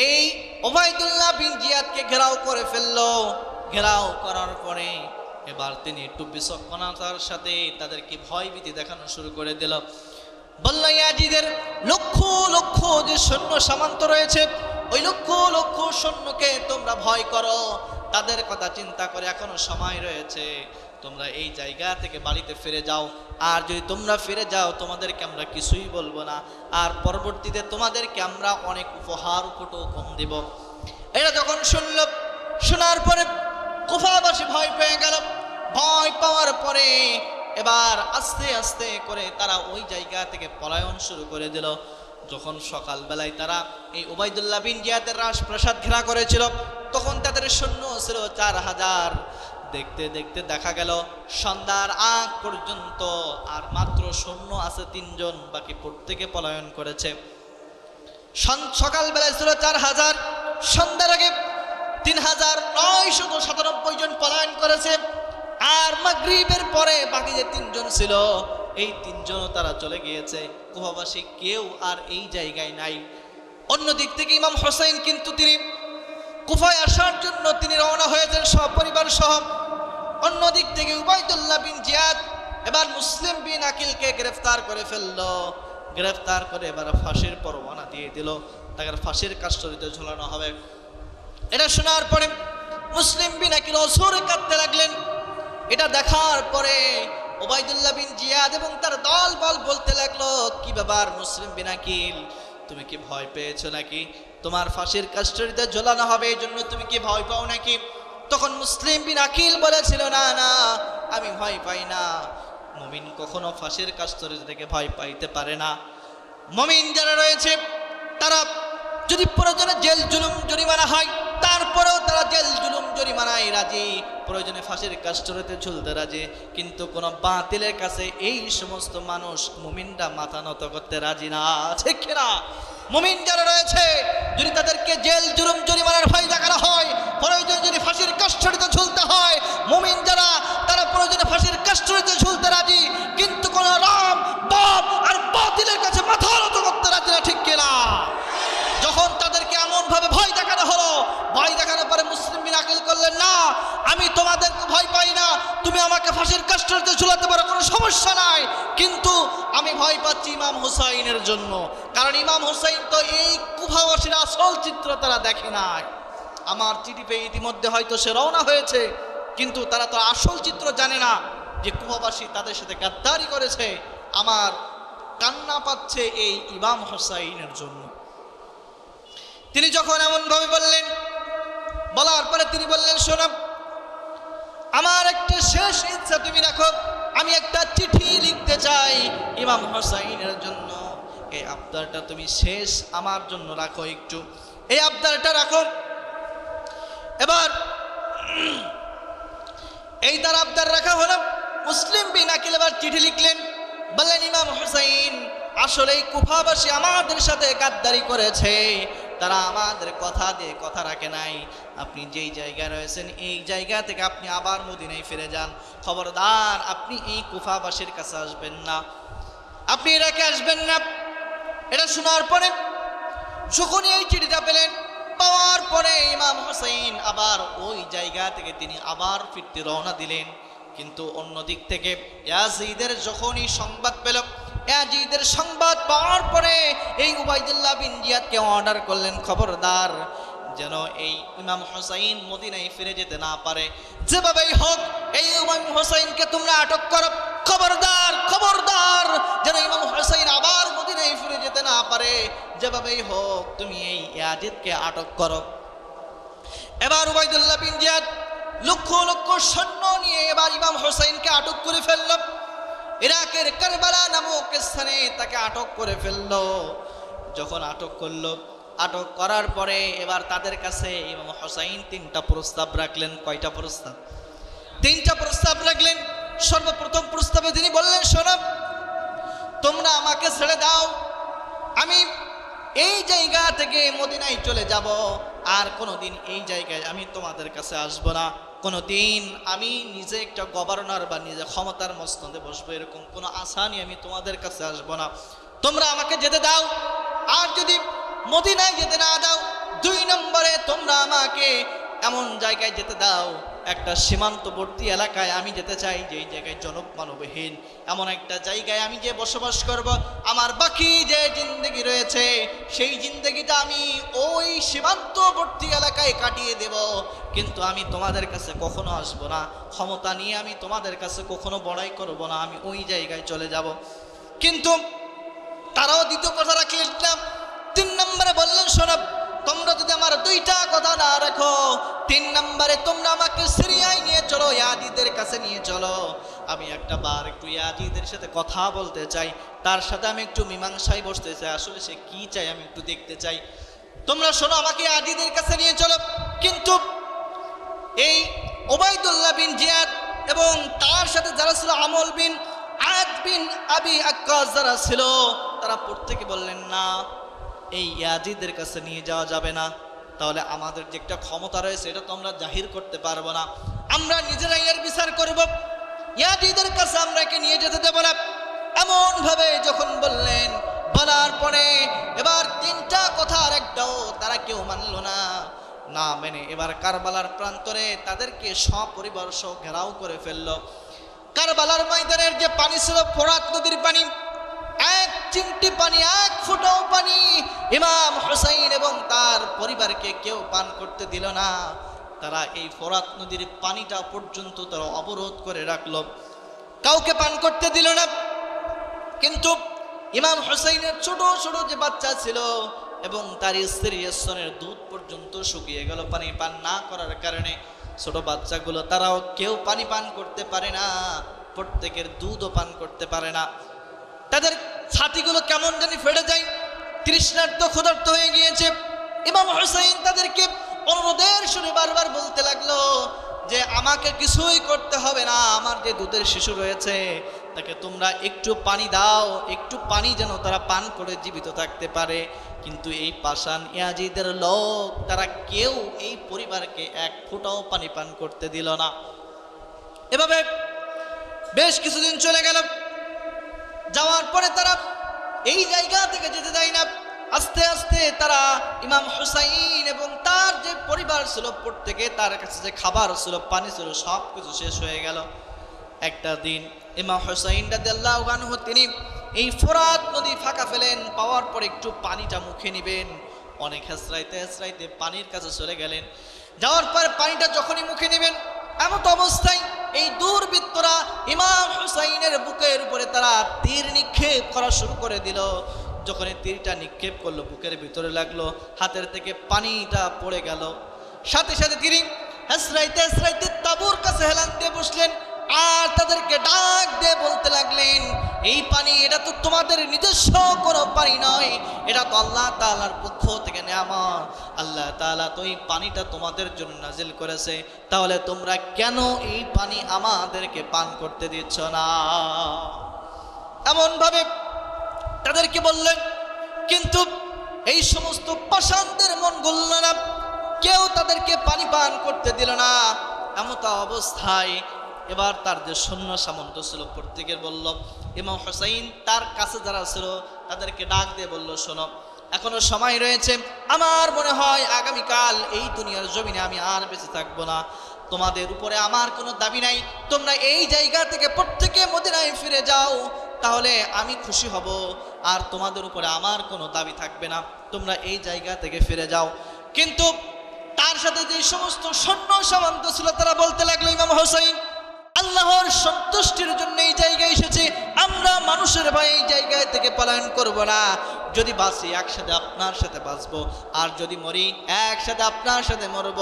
এই ওবাইদুল্লাহ বিন জিয়াদকে ঘেরাও করে ফেললো। ঘেরাও করার পরে এবার তিনি একটু বিচক্ষণতার সাথে তাদেরকে ভয়ভীতি দেখানো শুরু করে দিল। বলল, ইয়াজিদের লক্ষ লক্ষ যে সৈন্য সামন্ত রয়েছে, ওই লক্ষ লক্ষ সৈন্যকে তোমরা ভয় করো। তাদের কথা চিন্তা করে এখনো সময় রয়েছে, তোমরা এই জায়গা থেকে বাড়িতে ফিরে যাও। আর যদি তোমরা ফিরে যাও, তোমাদেরকে আমরা কিছুই বলবো না, আর পরবর্তীতে তোমাদেরকে আমরা অনেক উপহার উপটকম দেব। এটা যখন শুনল, শোনার পরে কুফাবাসী ভয় পেয়ে গেল। ভয় পাওয়ার পরে এবার আস্তে আস্তে করে তারা ওই জায়গা থেকে পলায়ন শুরু করে দিল। যখন সকালবেলায় তারা এই ওবাইদুল্লাহ বিন জিয়াদের রাজপ্রাসাদ ঘেরা করেছিল, তখন তাদের সৈন্য ছিল 4000। দেখতে দেখতে দেখা গেল সন্ধ্যার আগ পর্যন্ত আর মাত্র সৈন্য আছে 3 জন, বাকি প্রত্যেকে পলায়ন করেছে। সকালবেলায় ছিল 4000, সন্ধ্যার আগে 3997 জন পলায়ন করেছে। আর মাগরিবের পরে বাকি যে 3 জন ছিল, এই 3 জনও তারা চলে গিয়েছে। কুফাবাসী কেউ আর এই জায়গায় নাই। অন্যদিক থেকে ইমাম হোসেন কিন্তু তিনি কুফায় আসার জন্য তিনি রওনা হয়েছেন সপরিবার সহ। অন্যদিক থেকে উবাইদুল্লাহ বিন জিয়াদ এবার মুসলিম বিন আকিলকে গ্রেফতার করে ফেলল। গ্রেফতার করে এবার ফাঁসির পরোয়ানা দিয়ে দিল, তাকে ফাঁসির কাষ্ঠরিতে ঝোলানো হবে। এটা শোনার পরে মুসলিম বিন আকিল অঝরে কাঁদতে লাগলেন। এটা দেখার পরে ওবাইদুল্লাহ বিন জিয়াদ এবং তার দল বল বলতে লাগলো, কি ব্যাপার মুসলিম বিন আকিল, তুমি কি ভয় পেয়েছো নাকি? তোমার ফাঁসির কাষ্ঠরিতে ঝোলানো হবে, এই জন্য তুমি কি ভয় পাও নাকি? তখন মুসলিম বিন আকিল বলেছিল, না না, আমি ভয় পাই না। মুমিন কখনো ফাঁসির কাষ্ঠরিতে থেকে ভয় পাইতে পারে না। মুমিন যারা রয়েছে তারা যদি প্রয়োজনে জেল জুলুম জরিমানা হয়, তারপরেও তারা জেল জুলুম জরিমানায় রাজি, প্রয়োজনে ফাঁসির কাষ্ঠরিতে ঝুলতে রাজি। কিন্তু কোন বাতিলের কাছে এই সমস্ত মানুষ মুমিনরা মাথা নত করতে রাজি না, ঠিক কিনা? মুমিন যারা রয়েছে যদি তাদেরকে জেল জুলুম জরিমানার ভয় দেখানো হয়, প্রয়োজন যদি ফাঁসির কাষ্ঠরিতে ঝুলতে হয়, মুমিন যারা তারা প্রয়োজনে ফাঁসির কাষ্ঠরিতে ঝুলতে রাজি। কিন্তু কোন রাম বাপ আর বাতিলের কাছে মাথা নত করতে রাজি না, ঠিক কিনা? যখন তাদেরকে এমন ভাবে ভয় দেখানো হলো, ভয় দেখানোর পরে মুসলিম বিন আকিল করলেন, না, আমি তোমাদেরকে ভয় পাই না, তুমি আমাকে ফাঁসির কাষ্ঠরিতে ঝুলাতে পারো, কোনো সমস্যা নাই, কিন্তু আমি ভয় পাচ্ছি ইমাম হুসাইনের জন্য। কারণ ইমাম হুসাইন তো এই কুফাবাসীর আসল চিত্র তারা দেখে নাই। আমার চিঠি পেয়ে ইতিমধ্যে হয়তো সে রওনা হয়েছে, কিন্তু তারা তো আসল চিত্র জানে না যে কুফাবাসী তাদের সাথে গাদ্দারি করেছে। আমার কান্না পাচ্ছে এই ইমাম হুসাইনের জন্য। তিনি যখন এমন ভাবে বললেন, বলার পরে তিনি বললেন, শোনো, আমার একটা শেষ ইচ্ছা তুমি রাখো, আমি একটা চিঠি লিখতে চাই ইমাম হোসাইনের জন্য। এই আবদারটা তুমি শেষ আমার জন্য রাখো, একটু এই আবদারটা রাখো। এবার এই তার আবদার রাখা হলো। মুসলিম বিন আকিল এবার চিঠি লিখলেন, বললেন, ইমাম হোসাইন, আসলে এই কুফাবাসী আমাদের সাথে গাদ্দারি করেছে, তারা আমাদের কথা দিয়ে কথা রাখে নাই। আপনি যেই জায়গায় রয়েছেন এই জায়গা থেকে আপনি আবার মদিনায় ফিরে যান। খবরদার আপনি এই কুফাবাসীর কাছে আসবেন না, আপনি এটাকে আসবেন না। এটা শোনার পরে যখনই এই চিঠিটা পেলেন, পাওয়ার পরে ইমাম হোসেন আবার ওই জায়গা থেকে তিনি আবার ফিরতে রওনা দিলেন। কিন্তু অন্যদিক থেকে ইয়াজিদের যখনই সংবাদ পেল, ইয়াজিদের সংবাদ পাওয়ার পরে এই উবাইদুল্লাহ বিন জিয়াদকে অর্ডার করলেন, খবরদার যেন এই ইমাম হোসাইন মদিনায় ফিরে যেতে না পারে, যেভাবেই হোক এই ইমাম হোসাইনকে তোমরা আটক করো। খবরদার খবরদার যেন ইমাম হোসাইন আবার মদিনায় ফিরে যেতে না পারে, যেভাবেই হোক তুমি এই ইয়াজিদকে আটক করো। এবার উবাইদুল্লাহ বিন জিয়াদ লক্ষ লক্ষ সৈন্য নিয়ে এবার ইমাম হোসাইনকে আটক করে ফেলল। ইরাকের কারবালা নামক স্থানে তাকে আটক করে ফেলল। যখন আটক করলো, আটক করার পরে এবার তাদের কাছে ইমাম হোসাইন 3টা প্রস্তাব রাখলেন। কয়টা প্রস্তাব? 3টা প্রস্তাব রাখলেন। সর্বপ্রথম প্রস্তাবে তিনি বললেন, শোনো, তোমরা আমাকে ছেড়ে দাও, আমি এই জায়গা থেকে মদিনায় চলে যাব, আর কোনোদিন এই জায়গায় আমি তোমাদের কাছে আসবো না। কোনো দিন আমি নিজে একটা গভর্নর বা নিজে ক্ষমতার মসনদে বসবো এরকম কোনো আশা নিয়ে আমি তোমাদের কাছে আসবো না। তোমরা আমাকে যেতে দাও, আর যদি মদিনায় যেতে না দাও, 2 নম্বরে তোমরা আমাকে এমন জায়গায় যেতে দাও, একটা সীমান্তবর্তী এলাকায় আমি যেতে চাই, যেই জায়গায় জনমানবহীন এমন একটা জায়গায় আমি যে বসবাস করব। আমার বাকি যে জিন্দগি রয়েছে সেই জিন্দগিটা আমি ওই সীমান্তবর্তী এলাকায় কাটিয়ে দেব, কিন্তু আমি তোমাদের কাছে কখনো আসব না, ক্ষমতা নিয়ে আমি তোমাদের কাছে কখনো বড়াই করব না, আমি ওই জায়গায় চলে যাব। কিন্তু তারাও দ্বিতীয় কথা রাখলেন না। 3 নম্বরে বললেন, শোনো, তোমরা যদি আমার 2টা কথা না রাখো, 3 নম্বরে তোমরা আমাকে সিরিয়ায় নিয়ে চলো, ইয়াজিদের কাছে নিয়ে চলো। আমি একটা বার একটু ইয়াজিদের সাথে কথা বলতে চাই, তার সাথে আমি একটু মীমাংসায় বসতে চাই, আসলে সে কি চাই আমি একটু দেখতে চাই। তোমরা শোনো, আমাকে ইয়াজিদের কাছে নিয়ে চলো। কিন্তু এই ওবাইদুল্লাহ বিন জিয়াদ এবং তার সাথে যারা ছিল আমল বিন আদ বিন আবি আক্কাস যারা ছিল, তারা প্রত্যেকে বললেন না, এই ইয়াজিদের কাছে নিয়ে যাওয়া যাবে না, তাহলে আমাদের যে একটা ক্ষমতা রয়েছে এটা তো আমরা জাহির করতে পারবো না, আমরা নিজেরাই এর বিচার করব, ইয়াজিদের কাছে আমরা একে নিয়ে যেতে দেব না। এমন ভাবে যখন বললেন, বলার পরে এবার 3টা কথার একটাও তারা কেউ মানলো না। না মেনে এবার কারবালার প্রান্তরে তাদেরকে সপরিবার সহ ঘেরাও করে ফেললো। কারবালার ময়দানের যে পানি ছিল ফোরাত নদীর পানি, 1 চিমটি পানি, 1 ফোঁটাও পানি ইমাম হুসাইন এবং তার পরিবারকে কেউ পান করতে দিল না। তারা এই ফোরাত নদীর পানিটা পর্যন্ত তারা অবরোধ করে রাখলো, কাউকে পান করতে দিল না। কিন্তু ইমাম হুসাইনের ছোট ছোট যে বাচ্চা ছিল এবং তার স্ত্রী স্তনের দুধ পর্যন্ত শুকিয়ে গেল পানি পান না করার কারণে। ছোট বাচ্চাগুলো তারাও কেউ পানি পান করতে পারে না, প্রত্যেকের দুধও পান করতে পারে না। তাদের ছাতিগুলো কেমন জানি ফেটে যায়, তৃষ্ণার্ত ক্ষুধার্ত হয়ে গিয়েছে। ইমাম হুসাইন তাদেরকে অনুরোধের সুরে বারবার বলতে লাগলো যে আমাকে কিছুই করতে হবে না, আমার যে দুধের শিশু রয়েছে তাকে তোমরা একটু পানি দাও, একটু পানি যেন তারা পান করে জীবিত থাকতে পারে। কিন্তু এই পাষাণ ইয়াজিদের লোক তারা কেউ এই পরিবারকে 1 ফোঁটাও পানি পান করতে দিল না। এভাবে বেশ কিছুদিন চলে গেল। যাওয়ার পরে তারা এই জায়গা থেকে যেতে দেয় না। আস্তে আস্তে তারা ইমাম হুসাইন এবং তার যে পরিবার ছিল প্রত্যেকে, তার কাছে যে খাবার ছিল, পানি ছিল, সব কিছু শেষ হয়ে গেল। একটা দিন ইমাম হুসাইন রাদিয়াল্লাহু আনহু তিনি এই ফোরাত নদী ফাঁকা ফেলেন, পাওয়ার পর একটু পানিটা মুখে নেবেন, অনেক হেসরাইতে হেসরাইতে পানির কাছে চলে গেলেন। যাওয়ার পর পানিটা যখনই মুখে নেবেন, এমন অবস্থায় এই দুর্বৃত্তরা ইমাম হুসাইনের বুকের উপরে তারা তীর নিক্ষেপ করা শুরু করে দিল। যখন এই তীরটা নিক্ষেপ করলো, বুকের ভিতরে লাগলো, হাতের থেকে পানিটা পড়ে গেল। সাথে সাথে তিনি হেসরাইতে হেসরাইতে তাঁবুর কাছে হেলান দিয়ে বসলেন, আর তাদেরকে ডাক দিয়ে বলতে লাগলেন, এই পানি এটা তো তোমাদের নিজস্ব কোনো পানি নয়, এটা তো আল্লাহ তাআলার পক্ষ থেকে নেয়ামত। আল্লাহ তাআলা তো এই পানিটা তোমাদের জন্য নাজিল করেছে, তাহলে তোমরা কেন এই পানি আমাদেরকে পান করতে দিচ্ছ না? এমন ভাবে তাদেরকে বললেন। কিন্তু এই সমস্ত পাষাণদের মন গলল না, কেউ তাদেরকে পানি পান করতে দিল না। এমত অবস্থায় এবার তার যে সৈন্য সামন্ত ছিল প্রত্যেকের বলল, ইমাম হুসাইন তার কাছে যারা ছিল তাদেরকে ডাক দিয়ে বলল, শোনো, এখনো সময় রয়েছে, আমার মনে হয় আগামীকাল এই দুনিয়ার জমিনে আমি আর বেঁচে থাকবো না, তোমাদের উপরে আমার কোনো দাবি নাই, তোমরা এই জায়গা থেকে প্রত্যেকে মদিনায় ফিরে যাও, তাহলে আমি খুশি হব, আর তোমাদের উপরে আমার কোনো দাবি থাকবে না, তোমরা এই জায়গা থেকে ফিরে যাও। কিন্তু তার সাথে যে সমস্ত সৈন্য সামন্ত ছিল তারা বলতে লাগলো, ইমাম হুসাইন আল্লাহর সন্তুষ্টির জন্য এই জায়গায় এসেছে, আমরা মানুষের ভয়ে এই জায়গায় থেকে পলায়ন করব না, যদি বাঁচি একসাথে আপনার সাথে বাঁচবো, আর যদি মরি একসাথে আপনার সাথে মরব,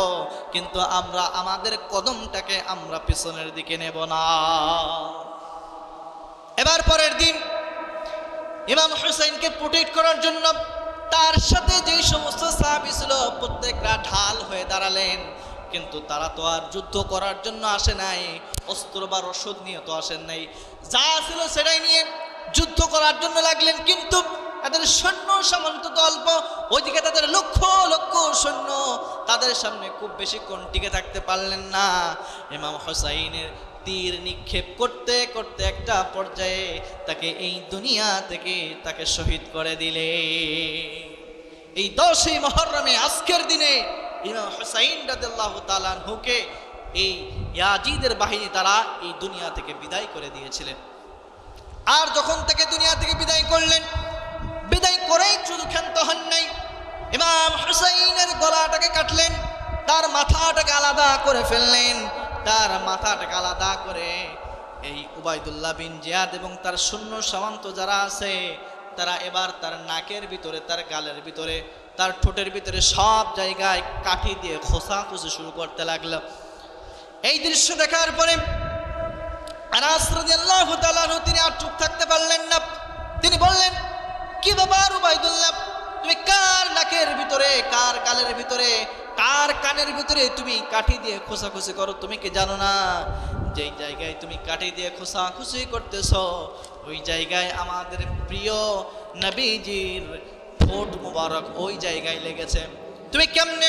কিন্তু আমরা আমাদের কদমটাকে আমরা পিছনের দিকে নেব না। এবার পরের দিন ইমাম হুসাইনকে প্রোটেক্ট করার জন্য তার সাথে যে সমস্ত সাহাবী ছিল প্রত্যেকরা ঢাল হয়ে দাঁড়ালেন। কিন্তু তারা তো আর যুদ্ধ করার জন্য আসে নাই, অস্ত্র বা রসদ নিয়ে তো আসেন নাই, যা ছিল সেটাই নিয়ে যুদ্ধ করার জন্য লাগলেন। কিন্তু তাদের সৈন্য সামন্ত তো অল্প, ওইদিকে তাদের লক্ষ লক্ষ সৈন্য, তাদের সামনে খুব বেশিক্ষণ টিকে থাকতে পারলেন না। ইমাম হুসাইনের তীর নিক্ষেপ করতে করতে একটা পর্যায়ে তাকে এই দুনিয়া থেকে তাকে শহীদ করে দিলে। এই 10ই মুহররমে আজকের দিনে ইমাম হুসাইন রাদিয়াল্লাহু তাআলা আনহুকে এই ইয়াজিদের বাহিনী তারা এই দুনিয়া থেকে বিদায় করে দিয়েছিলেন। আর যখন থেকে দুনিয়া থেকে বিদায় করলেন, বিদায় করেই শুধু ক্ষান্ত হন নাই, ইমাম হুসাইনের গলাটাকে কাটলেন, তার মাথাটাকে আলাদা করে ফেললেন। তার মাথাটাকে আলাদা করে এই উবাইদুল্লাহ বিন জিয়াদ এবং তার সৈন্য সামন্ত যারা আছে তারা এবার তার নাকের ভিতরে, তার গালের ভিতরে, তার ঠোঁটের ভিতরে সব জায়গায় কাঠি দিয়ে খোঁচাখুচি শুরু করতে লাগলো। এই দৃশ্য দেখার পরে আনাস রাদিয়াল্লাহু তাআলা আনহু তিনি আর চুপ থাকতে পারলেন না। তিনি বললেন, কি ব্যাপার উবাইদুল্লাহ, তুমি কার নাকের ভিতরে, কার গালের ভিতরে, কার কানের ভিতরে তুমি কাঠি দিয়ে খোঁচাখুচি করো? তুমি কি জানো না যেই জায়গায় তুমি কাঠি দিয়ে খোঁচাখুচি করতেছ ওই জায়গায় আমাদের প্রিয় নবীজির ঠোঁট মুবারক ওই জায়গায় লেগেছে? তুমি কেমনে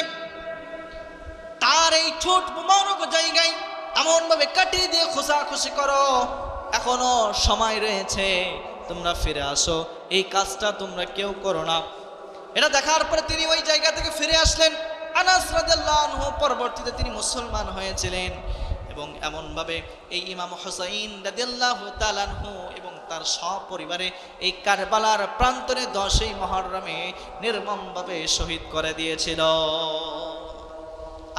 তার এই ঠোঁট মুবারক জায়গায় এমন ভাবে কাঠি দিয়ে খোঁচাখুচি করো? এখনো সময় রয়েছে, তোমরা ফিরে আসো, এই কাজটা তোমরা কেউ করো না। এটা দেখার পরে তিনি ওই জায়গা থেকে ফিরে আসলেন। আনাস রাদিয়াল্লাহু আনহু পরবর্তীতে তিনি মুসলমান হয়েছিলেন এবং এমনভাবে এই ইমাম হুসাইন রাদিয়াল্লাহু তাআলা আনহু এবং তার সপরিবারে এই কারবালার প্রান্তরে 10ই মুহররমে নির্মমভাবে শহীদ করে দিয়েছিল।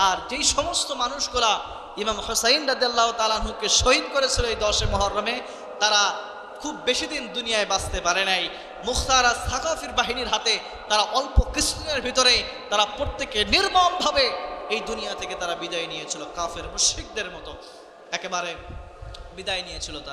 আর যেই সমস্ত মানুষগুলা ইমাম হুসাইন রাদিয়াল্লাহু তাআলা আনহুকে শহীদ করেছিল এই 10ই মুহররমে, তারা খুব বেশি দিন দুনিয়ায় বাঁচতে পারে নাই। মুখতার সাকাফির বাহিনীর হাতে তারা অল্প কিছুদিনের ভিতরে তারা প্রত্যেকে নির্মমভাবে এই দুনিয়া থেকে তারা বিদায় নিয়েছিল, কাফের মুশরিকদের মতো একেবারে বিদায় নিয়েছিল তারা।